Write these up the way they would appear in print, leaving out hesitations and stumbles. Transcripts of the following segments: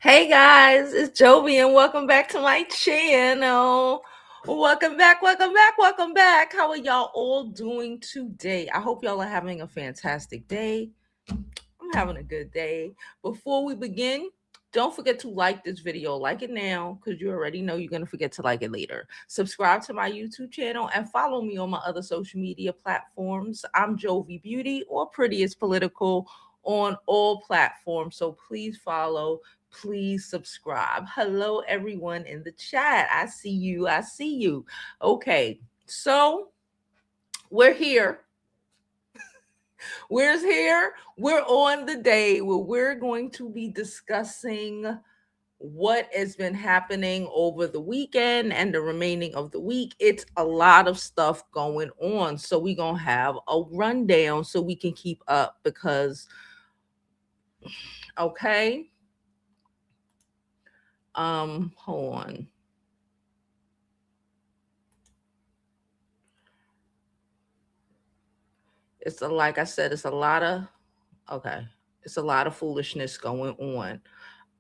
Hey guys, it's Jovi and welcome back to my channel. Welcome back, welcome back, welcome back. How are y'all all doing today? I hope y'all are having a fantastic day. I'm having a good day. Before we begin, don't forget to like this video. Like it now because you already know you're going to forget to like it later. Subscribe to my YouTube channel and follow me on my other social media platforms. I'm Jovi Beauty or Prettiest Political on all platforms. So please follow, please subscribe. Hello, everyone in the chat. I see you. I see you. Okay, so we're here. We're here. We're on the day where we're going to be discussing what has been happening over the weekend and the remaining of the week. It's a lot of stuff going on. So we're going to have a rundown so we can keep up because, okay. Hold on. Like I said, it's a lot of foolishness going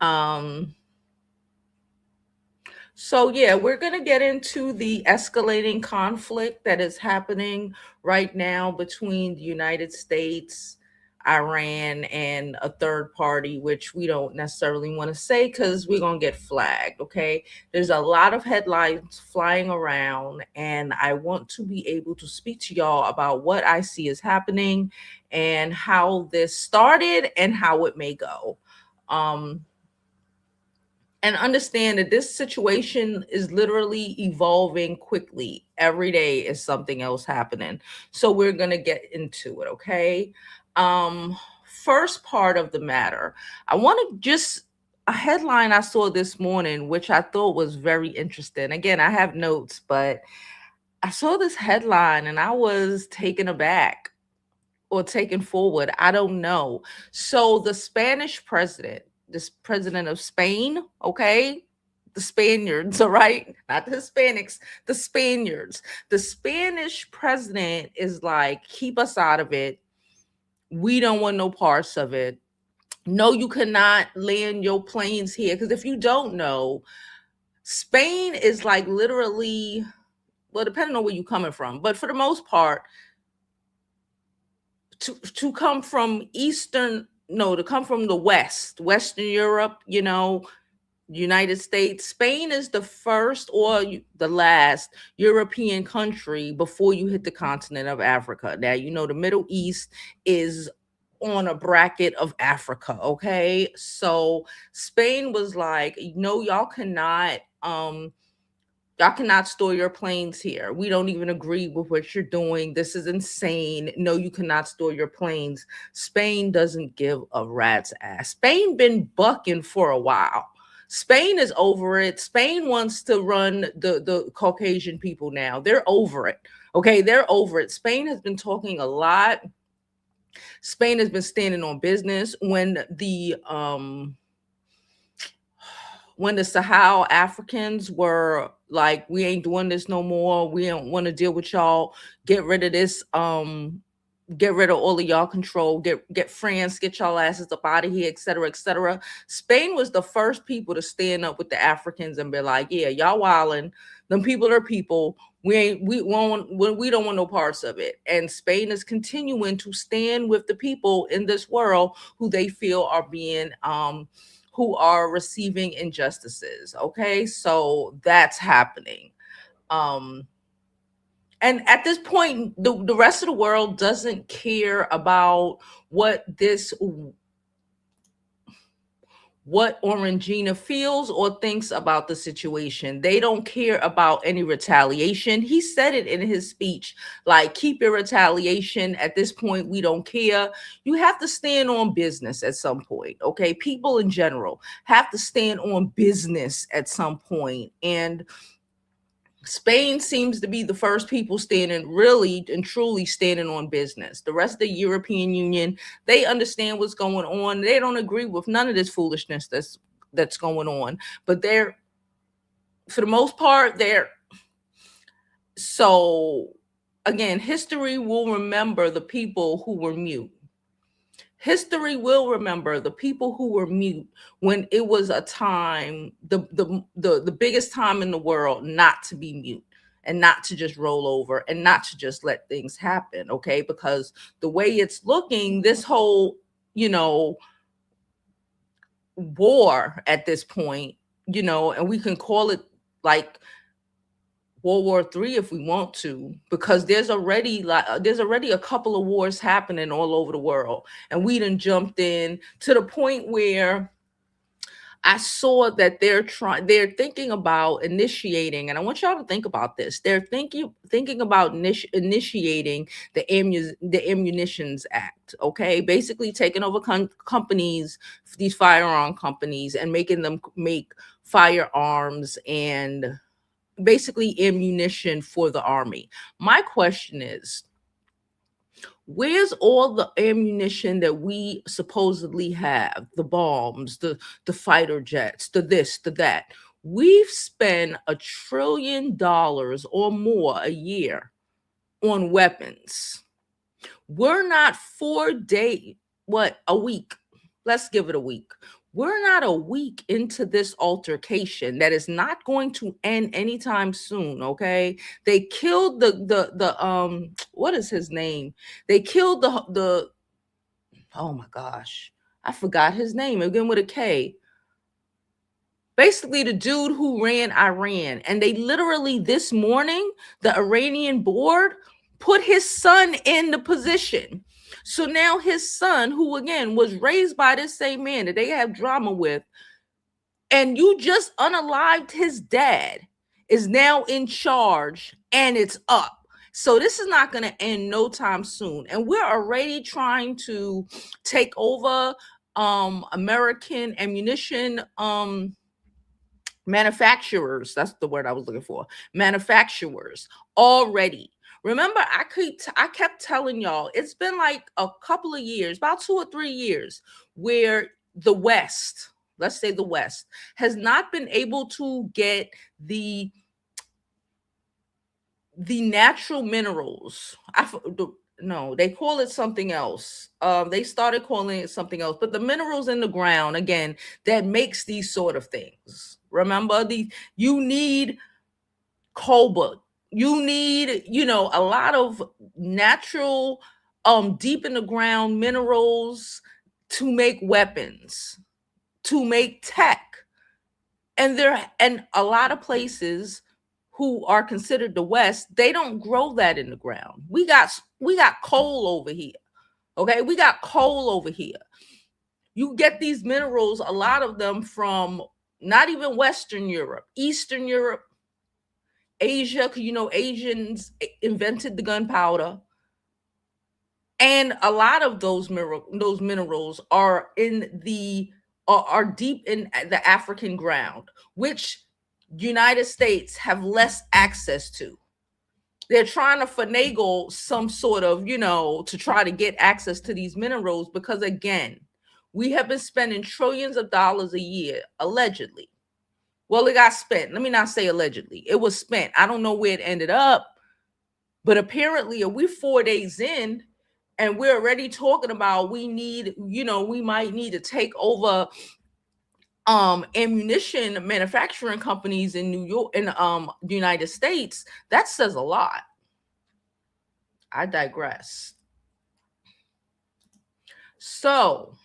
on. So yeah, we're going to get into the escalating conflict that is happening right now between the United States, Iran, and a third party, which we don't necessarily want to say because we're going to get flagged. Okay. There's a lot of headlines flying around, and I want to be able to speak to y'all about what I see is happening and how this started and how it may go. And understand that this situation is literally evolving quickly. Every day is something else happening. So we're going to get into it, okay? First part of the matter, I want to just a headline I saw this morning, which I thought was very interesting. Again, I have notes, but I saw this headline and I was taken aback or taken forward. I don't know. So the Spanish president, this president of Spain, okay, the Spaniards, all right, not the Hispanics, the Spaniards. The Spanish president is like, keep us out of it. We don't want no parts of it. No, you cannot land your planes here. Because if you don't know, Spain is like literally, well, depending on where you're coming from, but for the most part, to come from to come from the Western Europe, United States, Spain is the first or the last European country before you hit the continent of Africa. Now, the Middle East is on a bracket of Africa, okay? So Spain was like, no, y'all cannot store your planes here. We don't even agree with what you're doing. This is insane. No, you cannot store your planes. Spain doesn't give a rat's ass. Spain been bucking for a while. Spain is over it. Spain wants to run the Caucasian people now. They're over it. Okay, they're over it. Spain has been talking a lot. Spain has been standing on business when the Sahel Africans were like, we ain't doing this no more. We don't want to deal with y'all. Get rid of this. Get rid of all of y'all control. Get France. Get y'all asses up out of here, etc., etc. Spain was the first people to stand up with the Africans and be like, yeah, y'all wilding. Them people are people. We don't want no parts of it. And Spain is continuing to stand with the people in this world who they feel are being who are receiving injustices. Okay, so that's happening. And at this point, the rest of the world doesn't care about what Orangina feels or thinks about the situation. They don't care about any retaliation. He said it in his speech, like, keep your retaliation. At this point, we don't care. You have to stand on business at some point, okay? People in general have to stand on business at some point. And Spain seems to be the first people standing really and truly standing on business. The rest of the European Union, they understand what's going on. They don't agree with none of this foolishness that's going on. But they're, for the most part, so again, history will remember the people who were mute. History will remember the people who were mute when it was a time, the biggest time in the world not to be mute and not to just roll over and not to just let things happen, okay? Because the way it's looking, this whole, you know, war at this point, and we can call it like World War III if we want to, because there's already a couple of wars happening all over the world, and we done jumped in to the point where I saw that they're thinking about initiating, and I want y'all to think about this. They're thinking about initiating the Ammunitions Act, okay? Basically taking over companies, these firearm companies, and making them make firearms and basically ammunition for the army. My question is, where's all the ammunition that we supposedly have? The bombs, the fighter jets, the this, the that. We've spent $1 trillion or more a year on weapons. We're not 4 days, a week. Let's give it a week. We're not a week into this altercation that is not going to end anytime soon, okay? They killed the what is his name? They killed the oh my gosh. I forgot his name again with a K. Basically the dude who ran Iran, and they literally this morning the Iranian board put his son in the position. So now his son, who again was raised by this same man that they have drama with, and you just unalived his dad, is now in charge, and it's up. So this is not going to end no time soon, and we're already trying to take over American ammunition manufacturers. That's the word I was looking for. Manufacturers already. Remember, I kept telling y'all, it's been like a couple of years, about 2 or 3 years, where the West, let's say the West, has not been able to get the natural minerals. No, they call it something else. They started calling it something else, but the minerals in the ground, again, that makes these sort of things. Remember, you need cobalt. You need, a lot of natural, deep in the ground minerals to make weapons, to make tech. And a lot of places who are considered the West, they don't grow that in the ground. We got coal over here. Okay, we got coal over here. You get these minerals, a lot of them from not even Western Europe, Eastern Europe, Asia, because Asians invented the gunpowder. And a lot of those minerals are are deep in the African ground, which United States have less access to. They're trying to finagle some sort of, to try to get access to these minerals because, again, we have been spending trillions of dollars a year, allegedly. Well, it got spent. Let me not say allegedly. It was spent. I don't know where it ended up, but apparently, we're 4 days in and we're already talking about we might need to take over ammunition manufacturing companies in New York, in the United States. That says a lot. I digress. So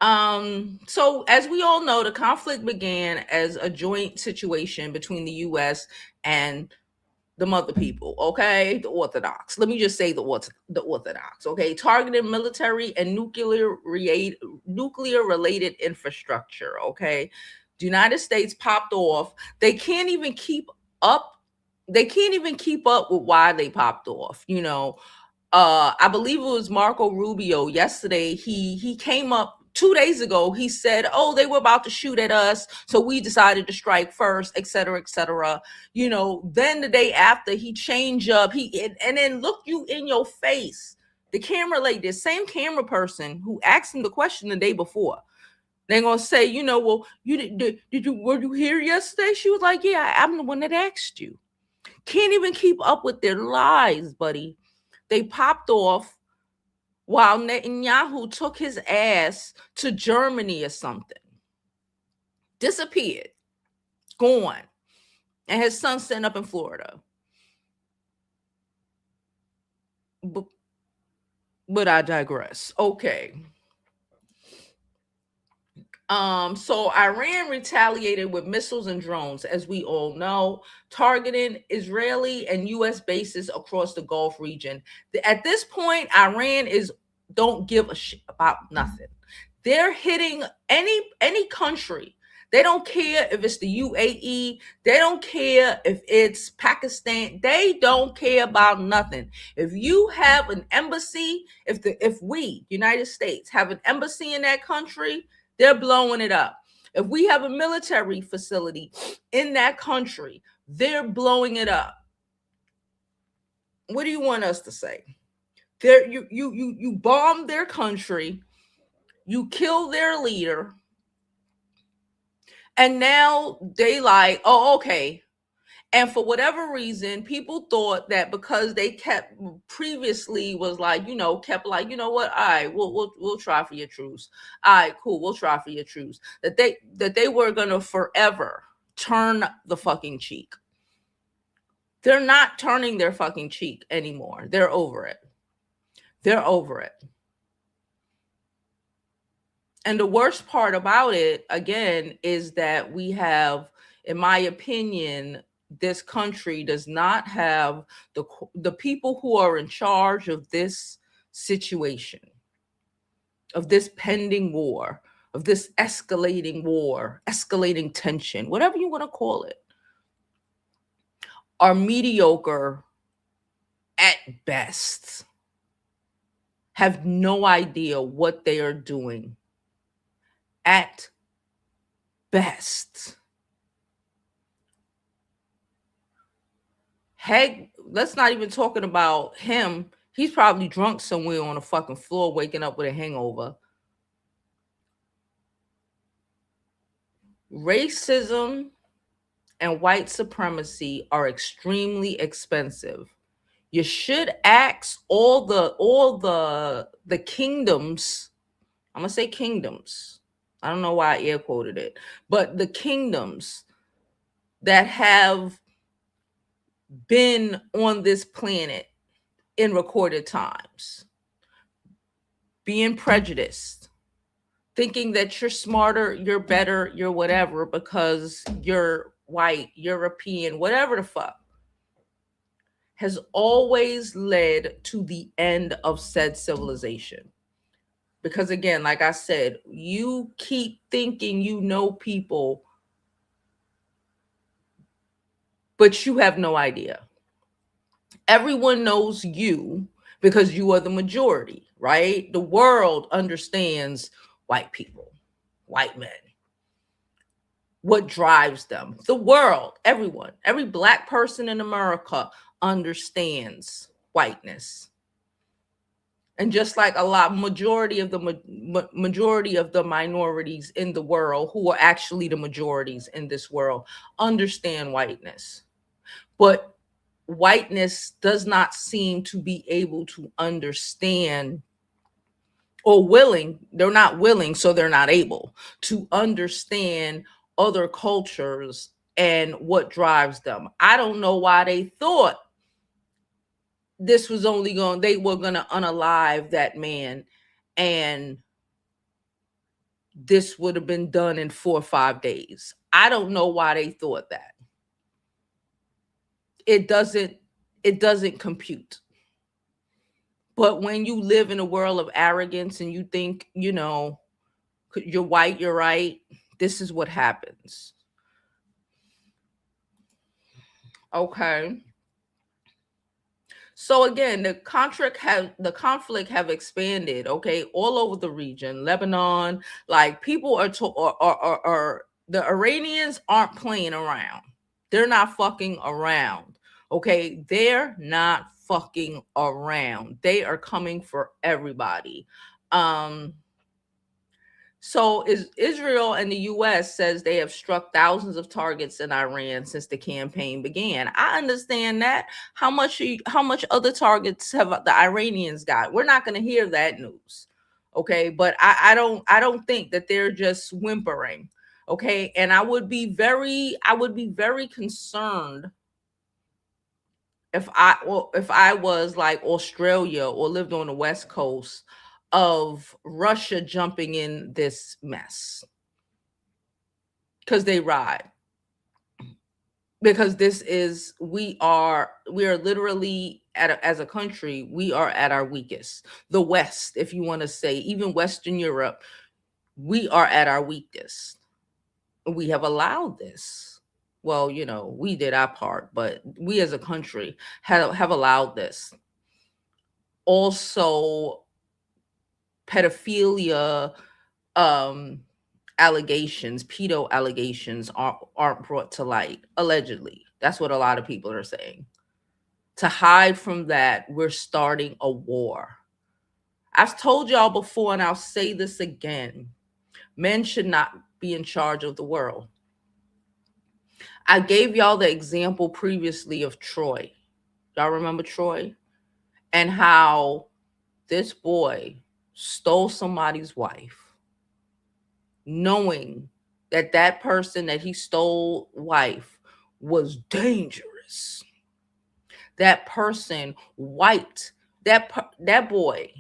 as we all know, the conflict began as a joint situation between the US and the mother people, okay, the Orthodox. Let me just say the Orthodox, okay, targeted military and nuclear related infrastructure, okay. The United States popped off. They can't even keep up. They can't even keep up with why they popped off. I believe it was Marco Rubio yesterday. He came up 2 days ago. He said, "Oh, they were about to shoot at us, so we decided to strike first, etc., etc." Then the day after, he changed up. And then looked you in your face. The camera lady, the same camera person who asked him the question the day before, they're gonna say, "Well, were you here yesterday?" She was like, "Yeah, I'm the one that asked you." Can't even keep up with their lies, buddy. They popped off while Netanyahu took his ass to Germany or something. Disappeared. Gone. And his son's sitting up in Florida. But I digress. Okay. So Iran retaliated with missiles and drones, as we all know, targeting Israeli and U.S. bases across the Gulf region. At this point, Iran don't give a shit about nothing. They're hitting any country. They don't care if it's the UAE. They don't care if it's Pakistan. They don't care about nothing. If you have an embassy, if we, United States, have an embassy in that country, they're blowing it up. If we have a military facility in that country, they're blowing it up. What do you want us to say? You bomb their country, you kill their leader, and now they like, oh, okay. And for whatever reason, people thought that because they kept previously was like, kept like, you know what? All right, we'll try for your truce. All right, cool. We'll try for your truce. That they were gonna forever turn the fucking cheek. They're not turning their fucking cheek anymore. They're over it. They're over it. And the worst part about it, again, is that we have, in my opinion, this country does not have the people who are in charge of this situation, of this pending war, of this escalating war, escalating tension, whatever you want to call it, are mediocre at best, have no idea what they are doing at best. Heck, let's not even talking about him. He's probably drunk somewhere on the fucking floor, waking up with a hangover. Racism and white supremacy are extremely expensive. You should ask all the kingdoms. I'm gonna say kingdoms. I don't know why I air quoted it, but the kingdoms that have been on this planet in recorded times, being prejudiced, thinking that you're smarter, you're better, you're whatever because you're white, European, whatever the fuck, has always led to the end of said civilization. Because again, like I said, you keep thinking you know people, but you have no idea. Everyone knows you because you are the majority, right? The world understands white people, white men. What drives them? The world, everyone, every black person in America understands whiteness. And just like majority of the minorities in the world, who are actually the majorities in this world, understand whiteness. But whiteness does not seem to be able to understand, or willing, they're not willing, so they're not able to understand other cultures and what drives them. I don't know why they thought this was they were going to unalive that man and this would have been done in 4 or 5 days. I don't know why they thought that. It doesn't compute. But when you live in a world of arrogance and you think, you're white, you're right, this is what happens. Okay. So again, the conflict have expanded, okay, all over the region. Lebanon, like people are the Iranians aren't playing around. They're not fucking around. Okay, they're not fucking around. They are coming for everybody. So is Israel and the US says they have struck thousands of targets in Iran since the campaign began. I understand that. How much other targets have the Iranians got? We're not going to hear that news. Okay, but I don't think that they're just whimpering. Okay, and I would be very concerned if I was like Australia or lived on the West Coast of Russia jumping in this mess because they ride. Because this is we are literally as a country, we are at our weakest. The West, if you want to say, even Western Europe, we are at our weakest. We have allowed this. Well, you know, we did our part, but we as a country have allowed this. Also, pedophilia allegations, pedo allegations aren't brought to light, allegedly. That's what a lot of people are saying. To hide from that, we're starting a war. I've told y'all before, and I'll say this again: men should not be in charge of the world. I gave y'all the example previously of Troy. Y'all remember Troy? And how this boy stole somebody's wife, knowing that that person that he stole wife was dangerous. That person wiped that boy.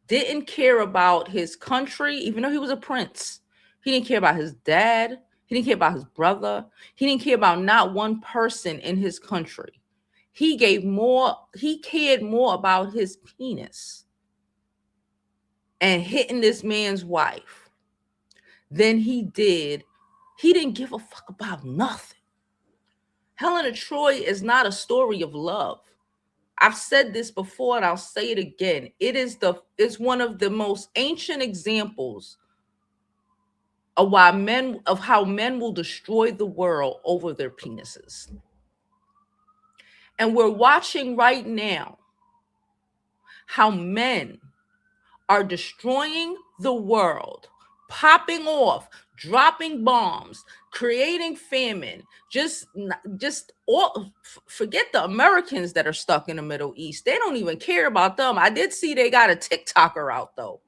Didn't care about his country, even though he was a prince. He didn't care about his dad. He didn't care about his brother. He didn't care about not one person in his country. He cared more about his penis and hitting this man's wife than he didn't give a fuck about nothing. Helen of Troy is not a story of love. I've said this before and I'll say it again. It's one of the most ancient examples of how men will destroy the world over their penises. And we're watching right now how men are destroying the world, popping off, dropping bombs, creating famine. Forget the Americans that are stuck in the Middle East. They don't even care about them. I did see they got a TikToker out though.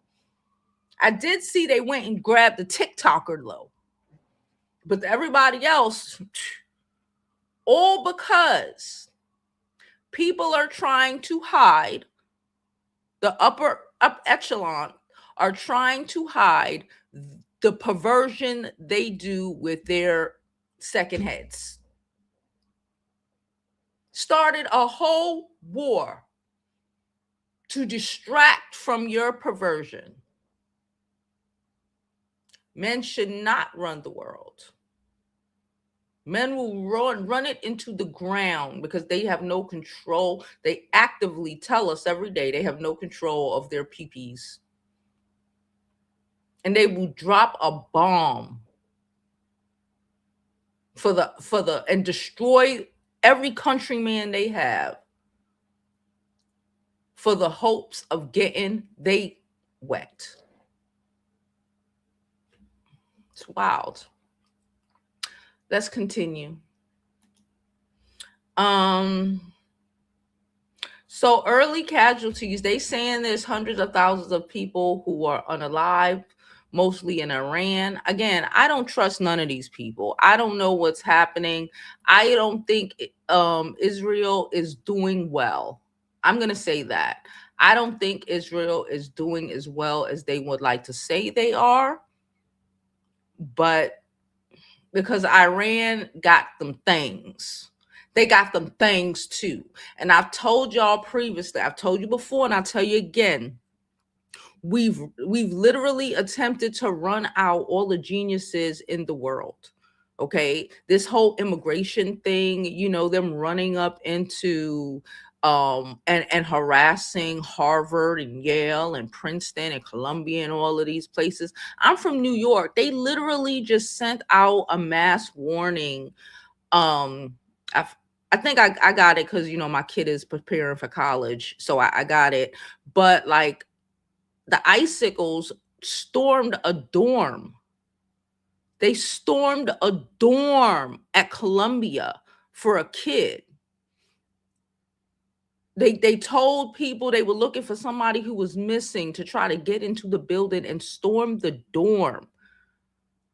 I did see they went and grabbed the TikToker though. But everybody else, all because people are trying to hide, the upper up echelon are trying to hide the perversion they do with their second heads. Started a whole war to distract from your perversion. Men should not run the world. Men will run it into the ground because they have no control. They actively tell us every day they have no control of their peepees. And they will drop a bomb and destroy every countryman they have for the hopes of getting they wet. It's wild. Let's continue. So early casualties, they saying there's hundreds of thousands of people who are unalive, mostly in Iran. Again, I don't trust none of these people. I don't know what's happening. I don't think Israel is doing well. I'm going to say that. I don't think Israel is doing as well as they would like to say they are. But because Iran got them things. They got them things too. And I've told y'all previously, I've told you before, and I'll tell you again, we've literally attempted to run out all the geniuses in the world. Okay, this whole immigration thing, you know, them running up into and harassing Harvard and Yale and Princeton and Columbia and all of these places. I'm from New York. They literally just sent out a mass warning. I think I got it because, you know, my kid is preparing for college, so I got it. But like the icicles stormed a dorm. They stormed a dorm at Columbia for a kid. They told people they were looking for somebody who was missing to try to get into the building and storm the dorm.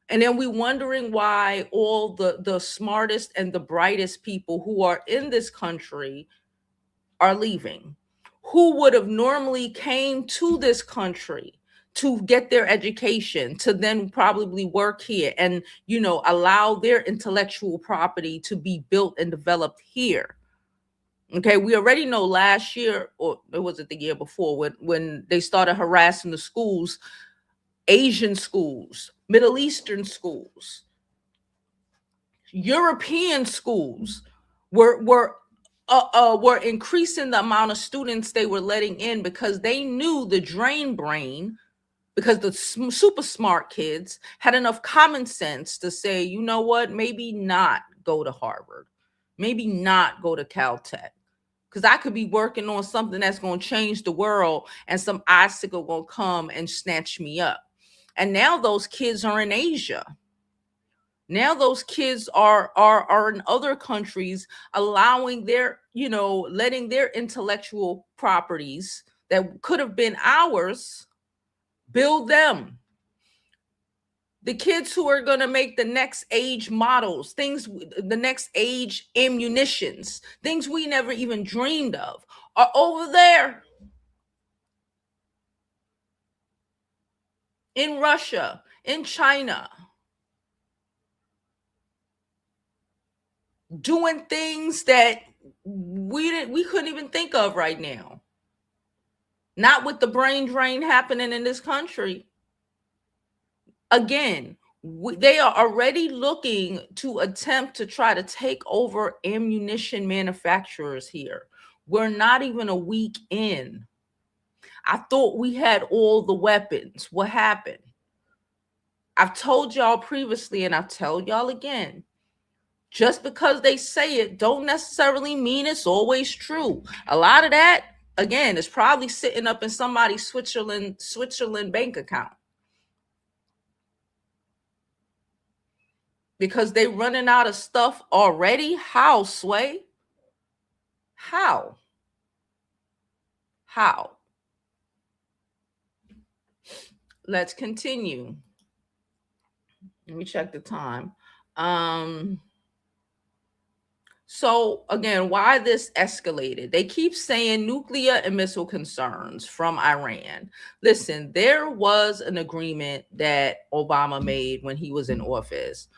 And then we wondering why all the smartest and the brightest people who are in this country are leaving, who would have normally came to this country to get their education, to then probably work here and, allow their intellectual property to be built and developed here. Okay, we already know last year, or it was the year before, when they started harassing the schools, Asian schools, Middle Eastern schools, European schools were increasing the amount of students they were letting in because they knew the drain brain, because the super smart kids had enough common sense to say, you know what, maybe not go to Harvard, maybe not go to Caltech, because I could be working on something that's going to change the world and some icicle going to come and snatch me up. And now those kids are in Asia. Now those kids are in other countries, allowing their, letting their intellectual properties that could have been ours build them. The kids who are going to make the next age models, the next age ammunitions, things we never even dreamed of, are over there in Russia, in China, doing things that we couldn't even think of right now. Not with the brain drain happening in this country. Again, they are already looking to attempt to try to take over ammunition manufacturers here. We're not even a week in. I thought we had all the weapons. What happened? I've told y'all previously, and I'll tell y'all again. Just because they say it don't necessarily mean it's always true. A lot of that, again, is probably sitting up in somebody's Switzerland bank account. Because they running out of stuff already. How, Sway? How? Let's continue. Let me check the time. So again, why this escalated? They keep saying nuclear and missile concerns from Iran. Listen, there was an agreement that Obama made when he was in office.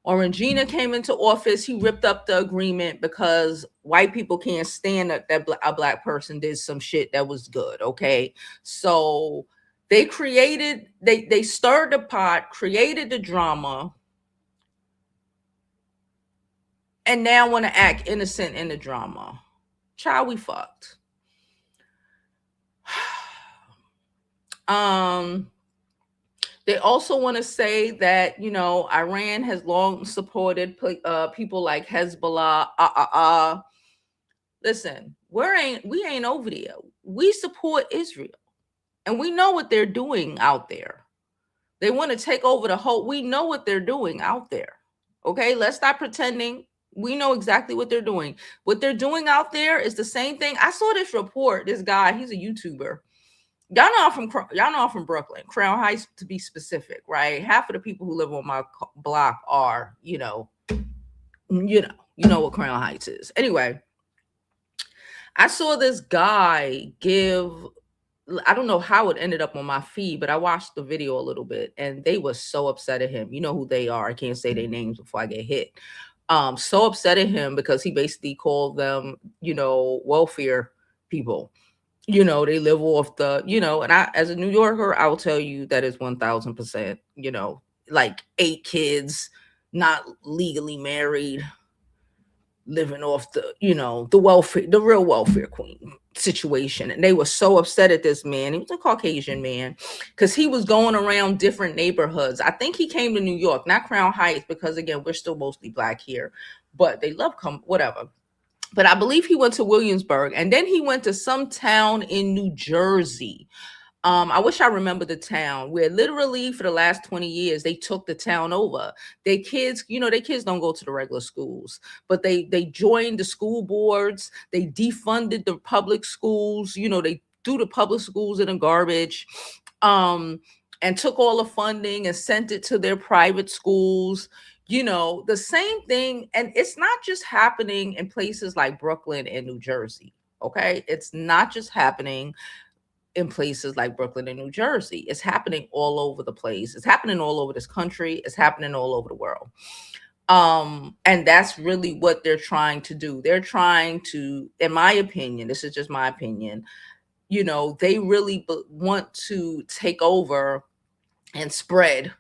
When Gina came into office, he ripped up the agreement because white people can't stand that a black person did some shit that was good. Okay, so they stirred the pot, created the drama, and now want to act innocent in the drama. Child, we fucked. They also want to say that, Iran has long supported people like Hezbollah. Listen, we ain't over there. We support Israel. And we know what they're doing out there. They want to take over the whole. We know what they're doing out there. Okay, let's stop pretending. We know exactly what they're doing. What they're doing out there is the same thing. I saw this report. This guy, he's a YouTuber. Y'all know I'm from Brooklyn, Crown Heights to be specific, right? Half of the people who live on my block are, you know what Crown Heights is. Anyway, I saw this guy give, I don't know how it ended up on my feed, but I watched the video a little bit and they were so upset at him. You know who they are. I can't say their names before I get hit. So upset at him because he basically called them, welfare people. They live off the, and I, as a New Yorker, I will tell you that is 1000%, like 8 kids, not legally married, living off the, the welfare, the real welfare queen situation. And they were so upset at this man. He was a Caucasian man because he was going around different neighborhoods. I think he came to New York, not Crown Heights, because again, we're still mostly black here, but they love whatever. But I believe he went to Williamsburg and then he went to some town in New Jersey. I wish I remember the town where literally for the last 20 years they took the town over. Their kids, their kids don't go to the regular schools, but they joined the school boards, they defunded the public schools, they threw the public schools in the garbage. Um, and took all the funding and sent it to their private schools. The same thing, and it's not just happening in places like Brooklyn and New Jersey. Okay, it's not just happening in places like Brooklyn and New Jersey. It's happening all over the place. It's happening all over this country. It's happening all over the world. And that's really what they're trying to do. They're trying to, in my opinion, this is just my opinion, they really want to take over and spread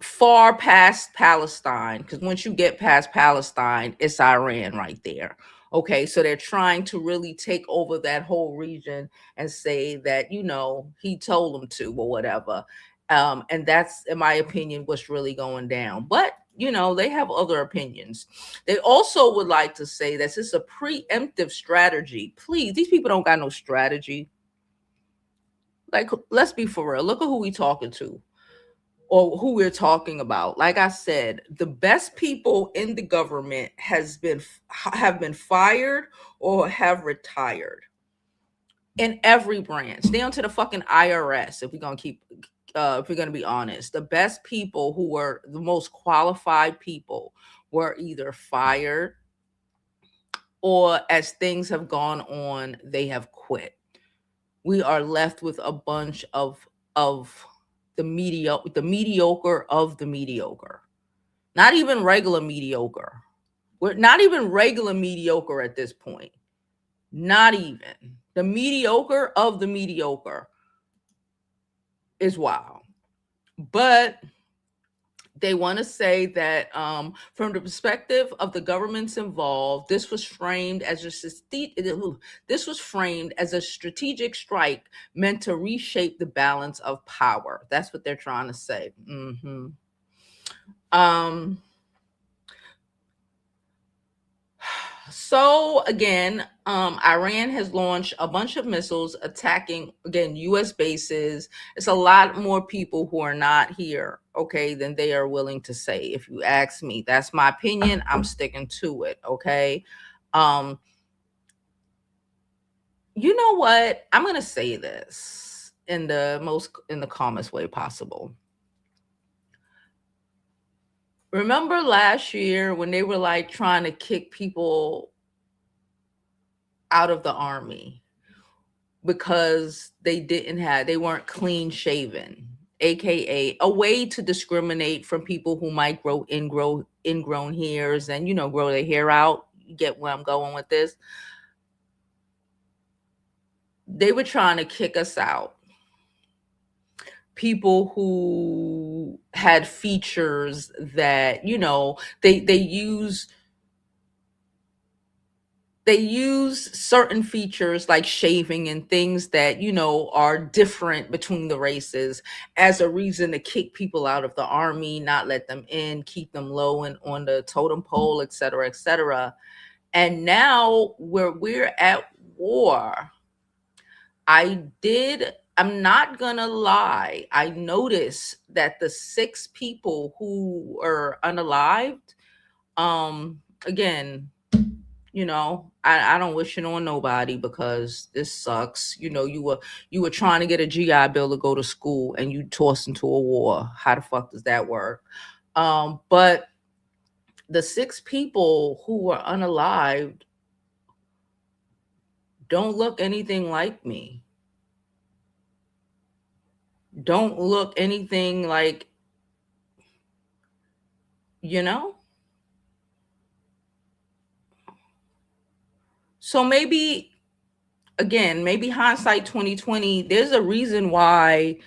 far past Palestine, because once you get past Palestine, it's Iran right there. Okay, so they're trying to really take over that whole region and say that, he told them to or whatever. And that's, in my opinion, what's really going down. But, they have other opinions. They also would like to say that this is a preemptive strategy. Please, these people don't got no strategy. Like, let's be for real. Look at who we talking to or who we're talking about. Like I said, the best people in the government have been fired or have retired in every branch, down to the fucking IRS. If we're gonna be honest, the best people who were the most qualified people were either fired or, as things have gone on, they have quit. We are left with a bunch of the mediocre of the mediocre. Not even regular mediocre. We're not even regular mediocre at this point. Not even. The mediocre of the mediocre is wild. But they want to say that, from the perspective of the governments involved, this was framed as a strategic strike meant to reshape the balance of power. That's what they're trying to say. So again, Iran has launched a bunch of missiles attacking, again, U.S. bases. It's a lot more people who are not here, okay, than they are willing to say. If you ask me, that's my opinion. I'm sticking to it, okay? You know what? I'm gonna say this in the calmest way possible. Remember last year when they were like trying to kick people out of the army because they weren't clean shaven, aka a way to discriminate from people who might grow ingrown hairs and grow their hair out. You get where I'm going with this? They were trying to kick us out. People who had features that they use certain features like shaving and things that are different between the races as a reason to kick people out of the army, not let them in, keep them low and on the totem pole, etc., etc. And now where we're at war, I'm not gonna lie, I noticed that the 6 people who are unalived, again, I don't wish it on nobody because this sucks. You were trying to get a GI Bill to go to school and you tossed into a war. How the fuck does that work? But the 6 people who were unalived don't look anything like me. Don't look anything like, you know? So maybe, again, maybe hindsight 2020, there's a reason why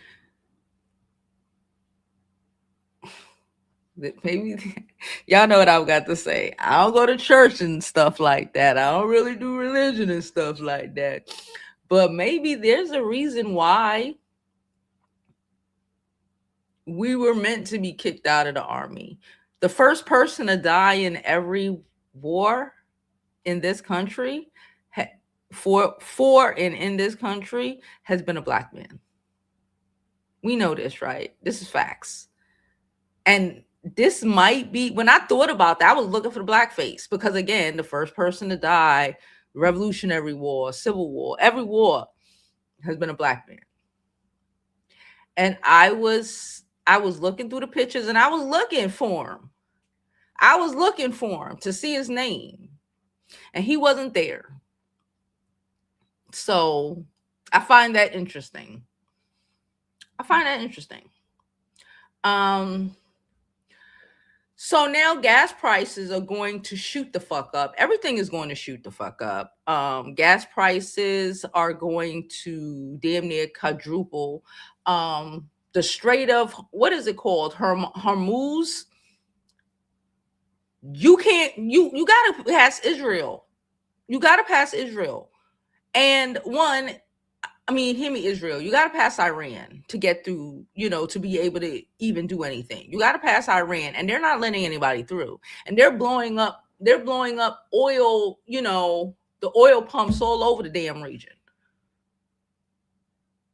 maybe y'all know what I've got to say. I don't go to church and stuff like that. I don't really do religion and stuff like that. But maybe there's a reason why we were meant to be kicked out of the army. The first person to die in every war in this country for and in this country has been a black man. We know this, right? This is facts. And this might be, when I thought about that, I was looking for the blackface because, again, the first person to die, Revolutionary War, Civil War, every war has been a black man. And I was looking through the pictures and I was looking for him. I was looking for him to see his name, and he wasn't there. So I find that interesting. So now gas prices are going to shoot the fuck up. Everything is going to shoot the fuck up. Gas prices are going to damn near quadruple. The Strait of, what is it called? Hormuz. You can't, you gotta pass Israel. You gotta pass Israel. And hear me, Israel. You got to pass Iran to get through, to be able to even do anything. You got to pass Iran, and they're not letting anybody through. And they're blowing up oil, the oil pumps all over the damn region.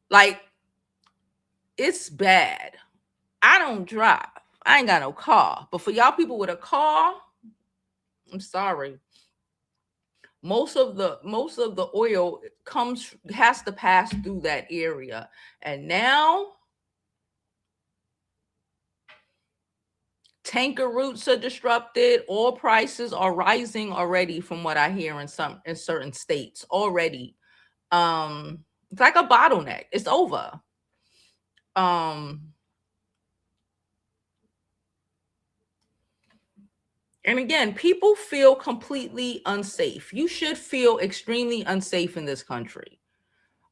Like, it's bad. I don't drive. I ain't got no car. But for y'all people with a car, I'm sorry. Most of the oil has to pass through that area. And now tanker routes are disrupted. Oil prices are rising already, from what I hear in certain states already. It's like a bottleneck. It's over. And again, people feel completely unsafe. You should feel extremely unsafe in this country.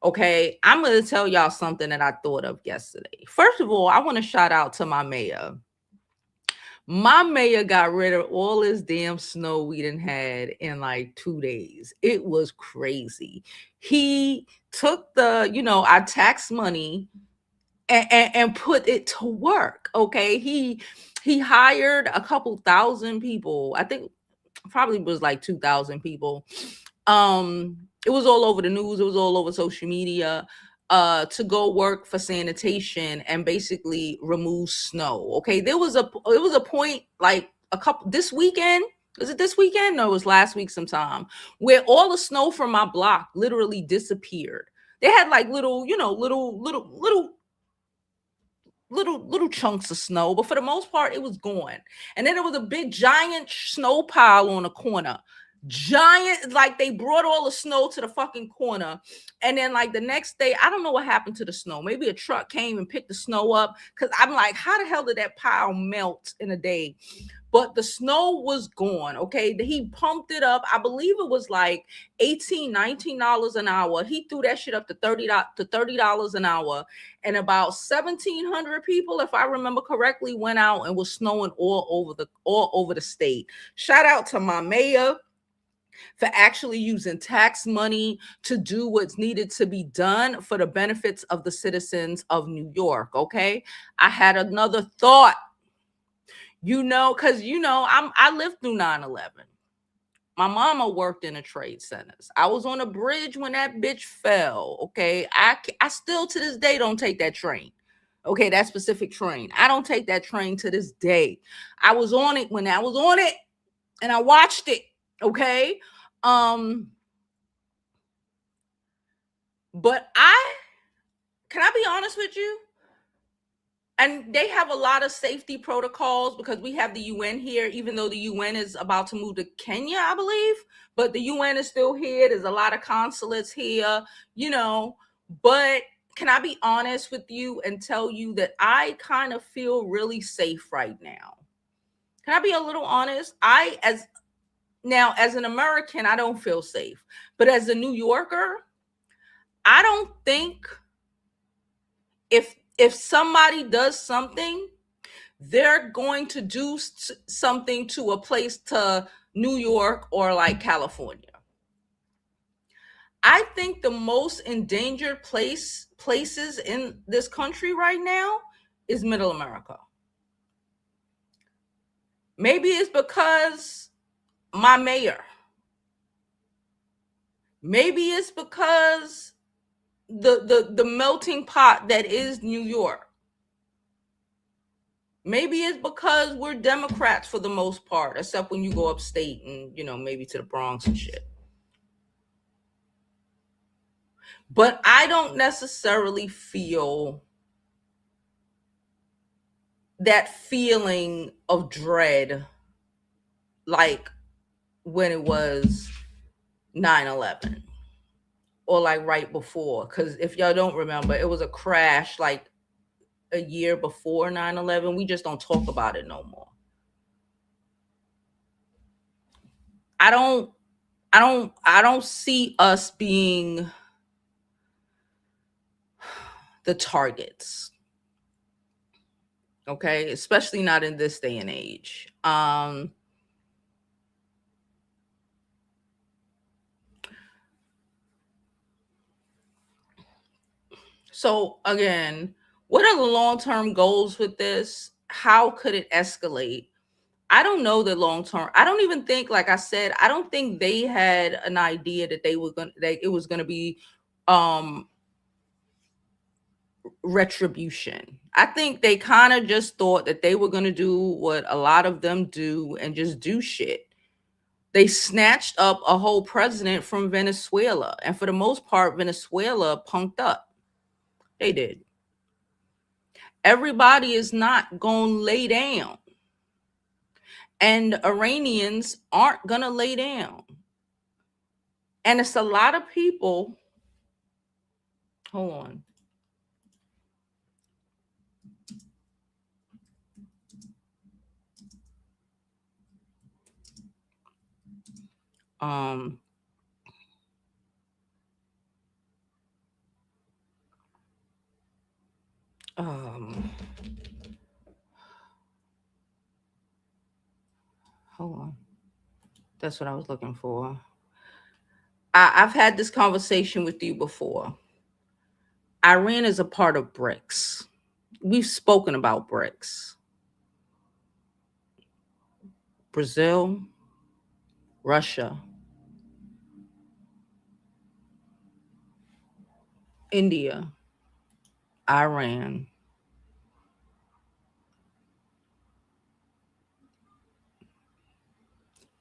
Okay, I'm going to tell y'all something that I thought of yesterday. First of all, I want to shout out to my mayor. My mayor got rid of all this damn snow we done had in like 2 days. It was crazy. He took our tax money and put it to work. Okay, he hired a couple thousand people. I think probably was like 2,000 people. It was all over the news. It was all over social media. To go work for sanitation and basically remove snow. Okay, it was a point like this weekend. Was it this weekend? No, it was last week sometime, where all the snow from my block literally disappeared. They had like little chunks of snow, but for the most part, it was gone. And then there was a big giant snow pile on the corner. Giant, like they brought all the snow to the fucking corner. And then like the next day, I don't know what happened to the snow. Maybe a truck came and picked the snow up, because I'm like, how the hell did that pile melt in a day? But the snow was gone. Okay, he pumped it up. I believe it was like $18-19 an hour. He threw that shit up to $30 an hour, and about 1,700 people, if I remember correctly, went out and was snowing all over the state. Shout out to my mayor for actually using tax money to do what's needed to be done for the benefits of the citizens of New York. Okay, I had another thought. Because I lived through 9/11. My mama worked in the trade centers. I was on a bridge when that bitch fell. Okay, I still to this day don't take that train. Okay, that specific train. I don't take that train to this day. I was on it when I was on it, and I watched it. Okay, but can I be honest with you? And they have a lot of safety protocols because we have the UN here, even though the UN is about to move to Kenya, I believe. But the UN is still here. There's a lot of consulates here, But can I be honest with you and tell you that I kind of feel really safe right now? Can I be a little honest? As an American, I don't feel safe. But as a New Yorker, I don't think if somebody does something, they're going to do something to a place to New York or like California. I think the most endangered places in this country right now is Middle America. Maybe it's because my mayor, Maybe it's because the melting pot that is New York. Maybe it's because we're Democrats for the most part, except when you go upstate and, maybe to the Bronx and shit. But I don't necessarily feel that feeling of dread like when it was 9/11 or like right before. Because if y'all don't remember, it was a crash like a year before 9/11. We just don't talk about it no more. I don't see us being the targets. Okay, especially not in this day and age. So again, what are the long-term goals with this? How could it escalate? I don't know the long term. I don't even think, like I said, I don't think they had an idea that that it was gonna be um retribution. I think they kind of just thought that they were gonna do what a lot of them do and just do shit. They snatched up a whole president from Venezuela, and for the most part, Venezuela punked up. They did. Everybody is not gonna lay down, and Iranians aren't gonna lay down. And it's a lot of people. Hold on. Um, um, hold on. That's what I was looking for. I've had this conversation with you before. Iran is a part of BRICS. We've spoken about BRICS. Brazil, Russia, India, Iran,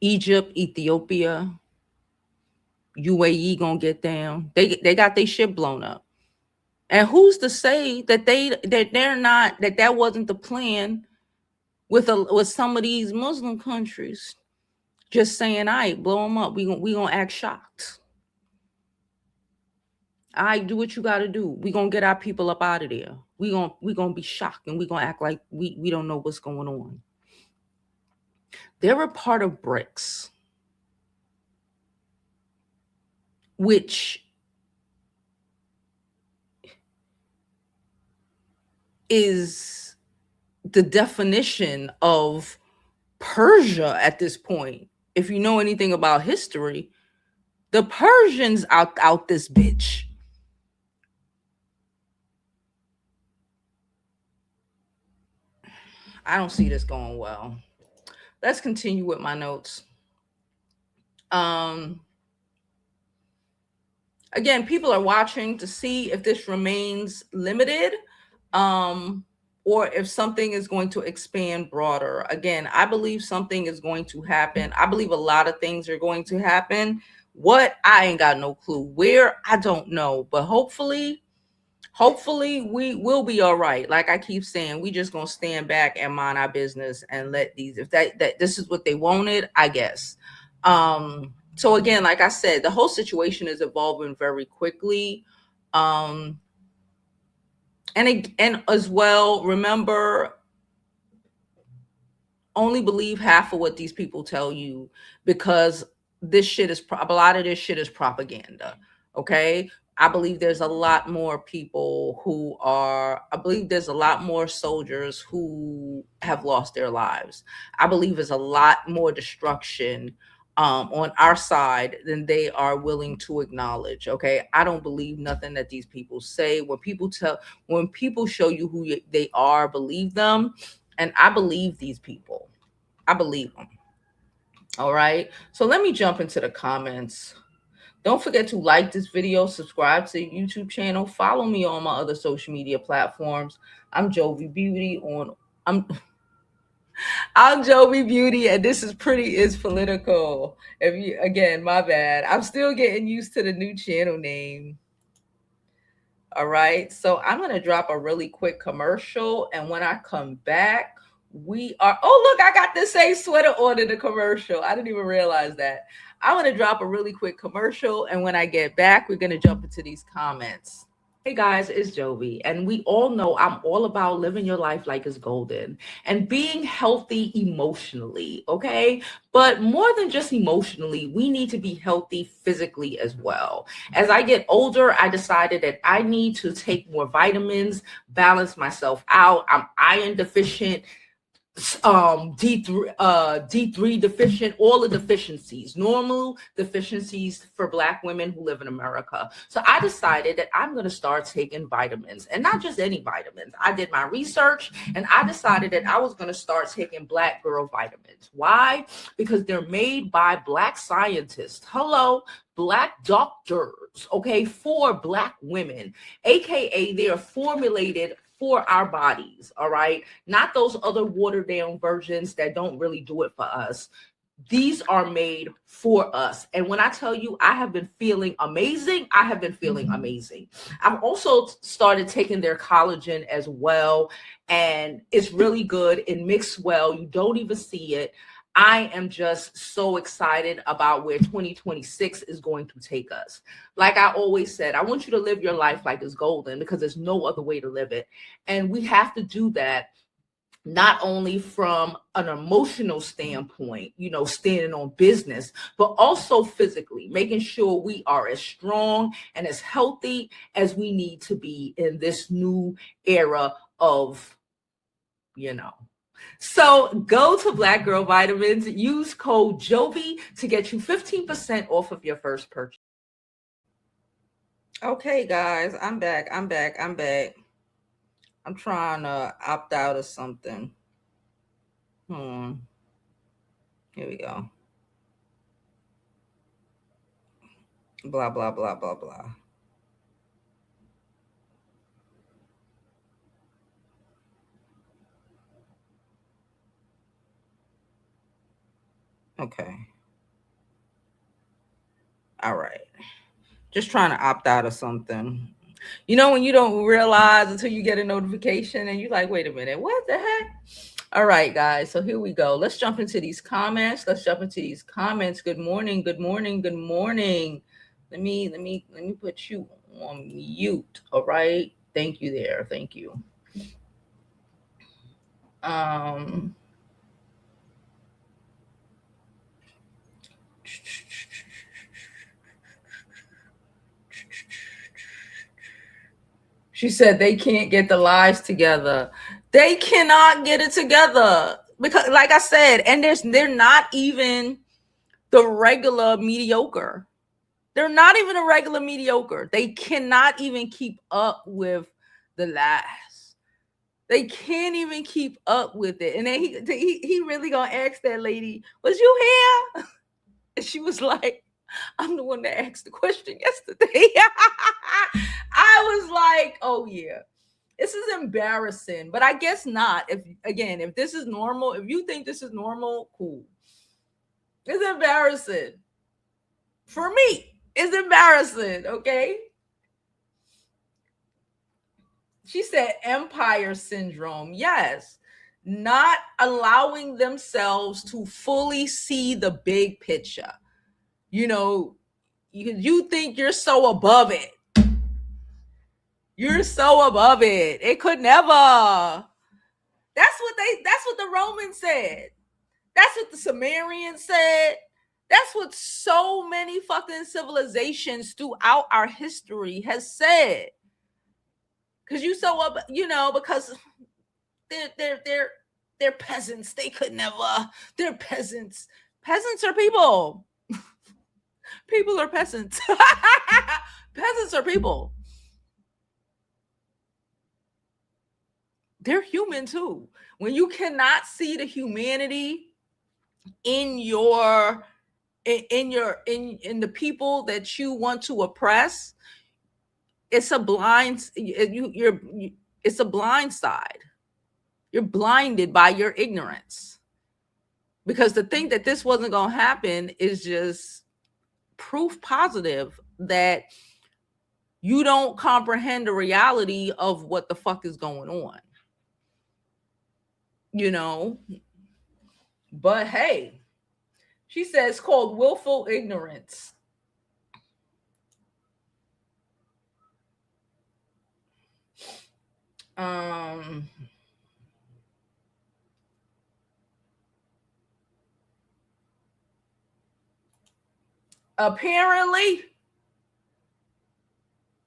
Egypt, Ethiopia, UAE gonna get down. They got their shit blown up. And who's to say that they're not, that wasn't the plan with some of these Muslim countries? Just saying, all right, blow them up. We gonna act shocked. All right, do what you gotta do. We gonna get our people up out of there. We gonna be shocked and we gonna act like we don't know what's going on. They're a part of BRICS, which is the definition of Persia at this point. If you know anything about history, the Persians out this bitch. I don't see this going well. Let's continue with my notes. Um Again, people are watching to see if this remains limited, um or if something is going to expand broader. Again, I believe something is going to happen. I believe a lot of things are going to happen. What? I ain't got no clue. Where? I don't know. But hopefully we will be all right. Like I keep saying, we just gonna stand back and mind our business and let these, if that this is what they wanted, I guess. So again, like I said, the whole situation is evolving very quickly. um and as well, remember, only believe half of what these people tell you, because a lot of this shit is propaganda. Okay, I believe there's a lot more people who are, I believe there's a lot more soldiers who have lost their lives. I believe there's a lot more destruction on our side than they are willing to acknowledge. Okay, I don't believe nothing that these people say. When people show you who they are, believe them. And I believe these people. I believe them. All right. So let me jump into the comments. Don't forget to like this video, subscribe to the YouTube channel, follow me on my other social media platforms. I'm Jovi Beauty on I'm Jovi Beauty, and this is Pretty is Political. If you again, my bad. I'm still getting used to the new channel name. All right. So I'm gonna drop a really quick commercial, and when I come back, we are look, I got the same sweater on in the commercial. I didn't even realize that. I'm gonna drop a really quick commercial, and when I get back, we're gonna jump into these comments. Hey guys, it's Jovi, and we all know I'm all about living your life like it's golden and being healthy emotionally, okay? But more than just emotionally, we need to be healthy physically as well. As I get older, I decided that I need to take more vitamins, balance myself out. I'm iron deficient, D3 deficient, all the deficiencies, normal deficiencies for Black women who live in America. So I decided that I'm going to start taking vitamins, and not just any vitamins. I did my research and I decided that I was going to start taking Black girl vitamins. Why? Because they're made by Black scientists. Hello, Black doctors, okay, for Black women, aka they are formulated for our bodies, all right? Not those other watered down versions that don't really do it for us. These are made for us. And when I tell you I have been feeling amazing, I have been feeling amazing. I've also started taking their collagen as well, and it's really good. It mixes well. You don't even see it. I am just so excited about where 2026 is going to take us. Like I always said, I want you to live your life like it's golden, because there's no other way to live it. And we have to do that not only from an emotional standpoint, standing on business, but also physically, making sure we are as strong and as healthy as we need to be in this new era of, So go to Black Girl Vitamins, use code Jovi to get you 15% off of your first purchase. Okay, guys, I'm back. I'm trying to opt out of something. Here we go. Blah, blah, blah, blah, blah. Okay. All right. Just trying to opt out of something. When you don't realize until you get a notification and you're like, wait a minute, what the heck? All right, guys. So here we go. Let's jump into these comments. Good morning. Good morning. Good morning. Let me put you on mute. All right. Thank you there. Thank you. She said they can't get the lives together. They cannot get it together because, like I said, and they're not even the regular mediocre. They're not even a regular mediocre. They cannot even keep up with the lies. They can't even keep up with it. And then he really gonna ask that lady, "Was you here?" And she was like, "I'm the one that asked the question yesterday." I was like, "Oh yeah, this is embarrassing." But I guess not. If this is normal, if you think this is normal, cool. It's embarrassing. For me, it's embarrassing, okay? She said empire syndrome. Yes. Not allowing themselves to fully see the big picture. You think you're so above it. You're so above it. It could never. That's what the Romans said. That's what the Sumerians said. That's what so many fucking civilizations throughout our history has said. Because because they're peasants. They could never. They're peasants. Peasants are people. People are peasants. Peasants are people. They're human too. When you cannot see the humanity in your in the people that you want to oppress, it's a blind it's a blind side. You're blinded by your ignorance, because to think that this wasn't going to happen is just proof positive that you don't comprehend the reality of what the fuck is going on, you know. But hey, she says called willful ignorance. um apparently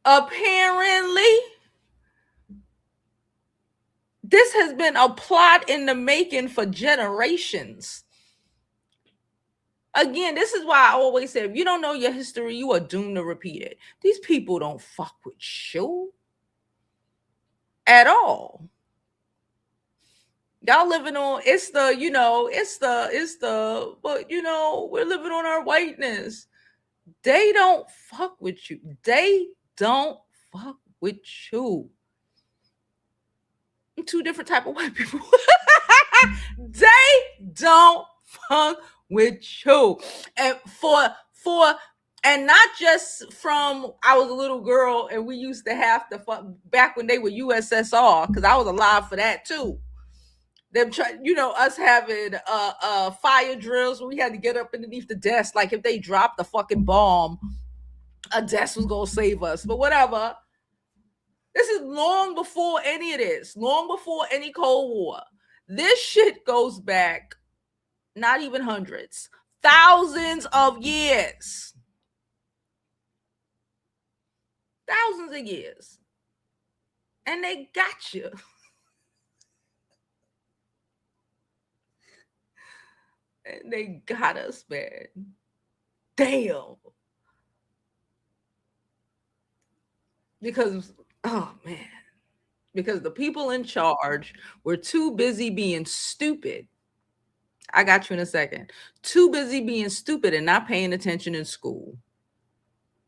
apparently this has been a plot in the making for generations. Again, this is why I always say, if you don't know your history, you are doomed to repeat it. These people don't fuck with you at all. Y'all living on, it's the, but we're living on our whiteness. They don't fuck with you. They don't fuck with you. Two different type of white people. They don't fuck with you. And and not just from, I was a little girl and we used to have to fuck back when they were USSR, because I was alive for that too. Them try, us having fire drills where we had to get up underneath the desk, like if they dropped a fucking bomb, a desk was gonna save us. But whatever. This is long before any of this, long before any Cold War. This shit goes back not even hundreds, thousands of years. Thousands of years. And they got you. And they got us, man. Damn. Because, oh man. Because the people in charge were too busy being stupid. I got you in a second. Too busy being stupid and not paying attention in school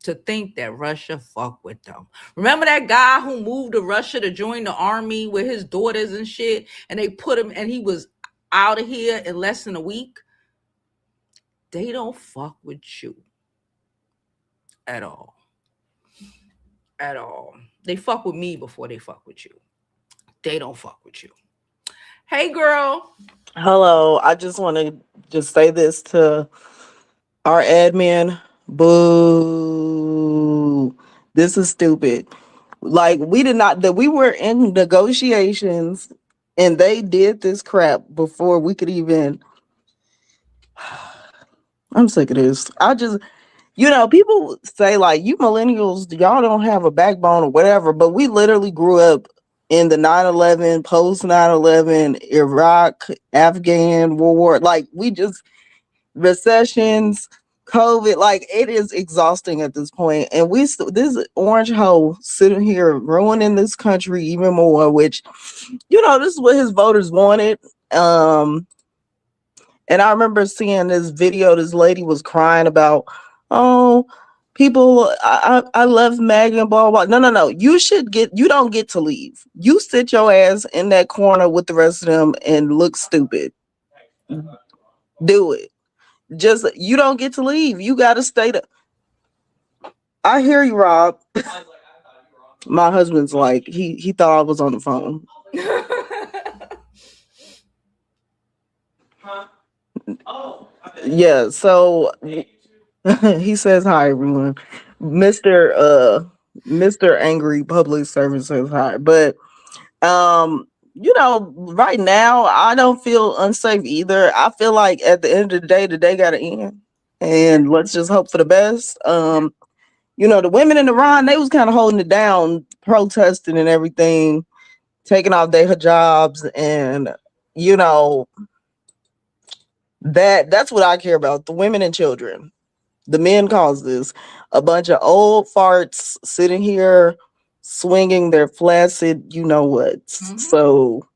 to think that Russia fuck with them. Remember that guy who moved to Russia to join the army with his daughters and shit, and they put him, and he was out of here in less than a week? They don't fuck with you at all. At all. They fuck with me before they fuck with you. They don't fuck with you. Hey, girl. Hello. I just want to just say this to our admin. Boo. This is stupid. Like, we did not, that we were in negotiations and they did this crap before we could even. I'm sick of this. People say like, you millennials, y'all don't have a backbone or whatever, but we literally grew up in the 9/11, post 9/11, Iraq, Afghan war. Like, we just, recessions, COVID, like, it is exhausting at this point. And this orange hoe sitting here ruining this country even more, which, this is what his voters wanted. And I remember seeing this video, this lady was crying about, oh, people, I love Megan, blah, blah. No. You don't get to leave. You sit your ass in that corner with the rest of them and look stupid. Do it. Just, you don't get to leave. You got to stay there. I hear you, Rob. My husband's like, he thought I was on the phone. Yeah, so he says hi, everyone. Mr. Angry Public Servant says hi. But right now I don't feel unsafe either. I feel like at the end of the day gotta end. And let's just hope for the best. The women in Iran, they was kind of holding it down, protesting and everything, taking off their hijabs, and that's what I care about. The women and children. The men caused this. A bunch of old farts sitting here swinging their flaccid, you know what. Mm-hmm. So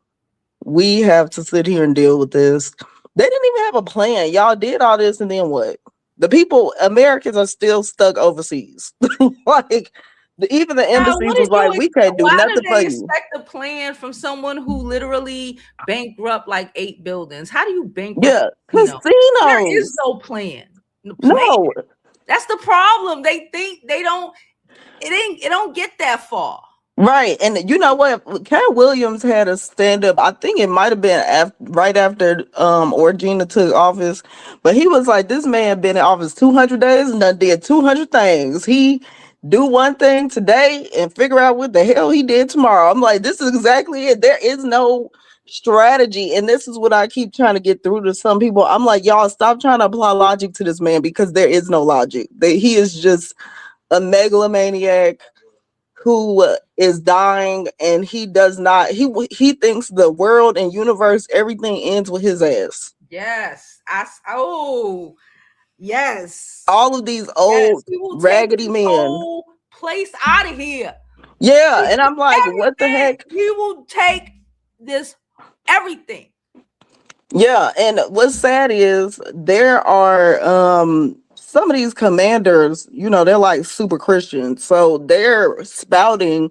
we have to sit here and deal with this. They didn't even have a plan. Y'all did all this and then what? The people, Americans are still stuck overseas. Like even the Now, what embassies was did you like, we can't do why did nothing for they you. expect a plan from someone who literally bankrupt like 8 buildings? How do you bankrupt Yeah, a casino? There is casinos. no plan. The plan. No, That's the problem. They think they don't it don't get that far. right. And you know what? Cat Williams had a stand up. I think it might have been right after Orgina took office, but he was like, this man been in office 200 days and done did 200 things. He do one thing today and figure out what the hell he did tomorrow. I'm like, this is exactly it. There is no strategy, and this is what I keep trying to get through to some people. I'm like, y'all stop trying to apply logic to this man because there is no logic. He is just a megalomaniac who is dying, and he does not he thinks the world and universe, everything ends with his ass. Yes. Oh, yes. All of these Yes. old He will take raggedy this men. whole place out of here. Yeah, and I'm like, what the Everything. heck? He will take this everything. Yeah, and what's sad is there are some of these commanders, they're like super Christians. So they're spouting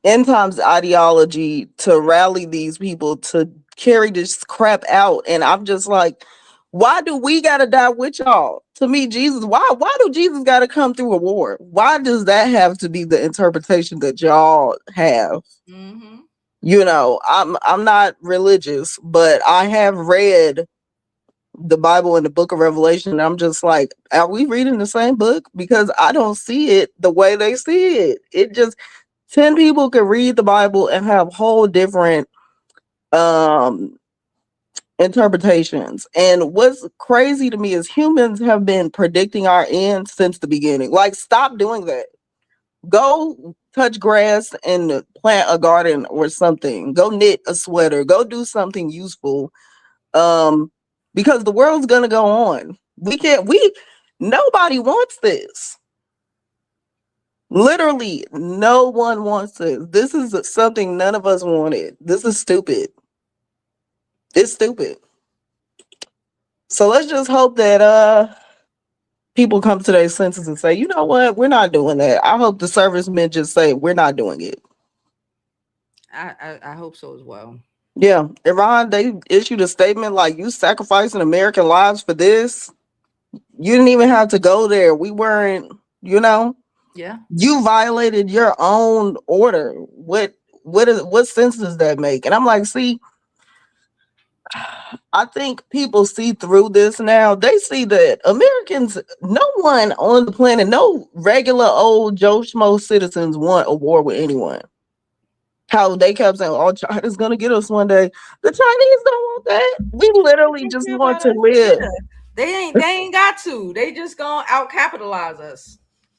end times ideology to rally these people to carry this crap out. And I'm just like, why do we gotta die with y'all? To me, Jesus, why do Jesus gotta come through a war? Why does that have to be the interpretation that y'all have? Mm-hmm. I'm not religious, but I have read the Bible and the book of Revelation. And I'm just like, are we reading the same book? Because I don't see it the way they see it. It just 10 people could read the Bible and have whole different um interpretations. And what's crazy to me is humans have been predicting our end since the beginning. Like, stop doing that. Go touch grass and plant a garden or something. Go knit a sweater. Go do something useful. Um, because the world's gonna go on. We nobody wants this. Literally, no one wants this. This is something none of us wanted. This is stupid. It's stupid. So let's just hope that people come to their senses and say, you know what, we're not doing that. I hope the servicemen just say we're not doing it. I hope so as well. Yeah, Iran, they issued a statement like, you sacrificing American lives for this. You didn't even have to go there. We weren't, you know, Yeah. you violated your own order. What sense does that make? And I'm like, see, I think people see through this now. They see that Americans, no one on the planet, no regular old Joe Schmo citizens want a war with anyone. How they kept saying, oh, China's gonna get us one day. The Chinese don't want that. We literally They just care want about to us. live. Yeah. They ain't got to. They just gonna out capitalize us.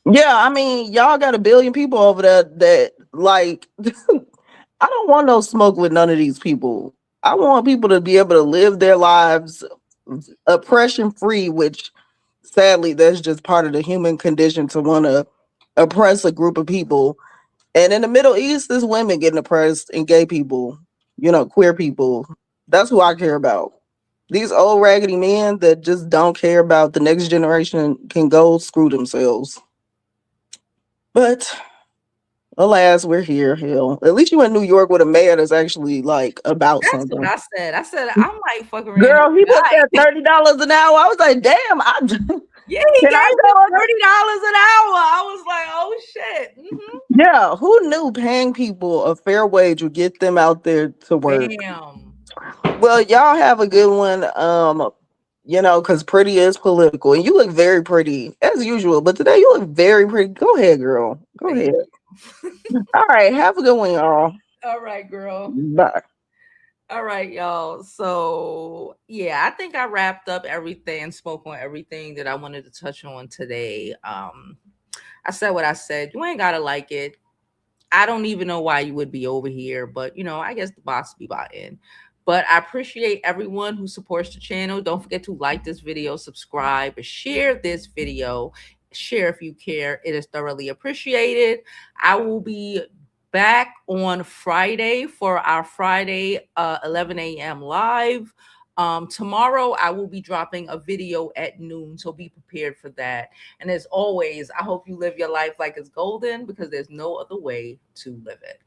Yeah, I mean, y'all got a billion people over there that like I don't want no smoke with none of these people. I want people to be able to live their lives oppression free, which sadly that's just part of the human condition to want to oppress a group of people. And in the Middle East, there's women getting oppressed and gay people, queer people. That's who I care about. These old raggedy men that just don't care about the next generation can go screw themselves. But alas, we're here. Hell, at least you in New York with a mayor that's actually like about That's what something. I said. I said I might fuck around Girl, he and put that die. $30 an hour. I was like, damn, Yeah, he can gave I me go? $30 an hour. I was like, oh shit. Yeah, who knew paying people a fair wage would get them out there to work? Damn. Well, y'all have a good one. Because pretty is political, and you look very pretty as usual. But today you look very pretty. Go ahead, girl. Go Thank ahead. you. All right, have a good one, y'all. All right, girl. Bye. All right, y'all. So, yeah, I think I wrapped up everything, spoke on everything that I wanted to touch on today. I said what I said. You ain't gotta like it. I don't even know why you would be over here, but I guess the boss be bought in. But I appreciate everyone who supports the channel. Don't forget to like this video, subscribe, share this video. Share if you care. It is thoroughly appreciated. I will be back on Friday for our Friday 11 a.m. live. Tomorrow I will be dropping a video at noon, so be prepared for that. And as always, I hope you live your life like it's golden, because there's no other way to live it.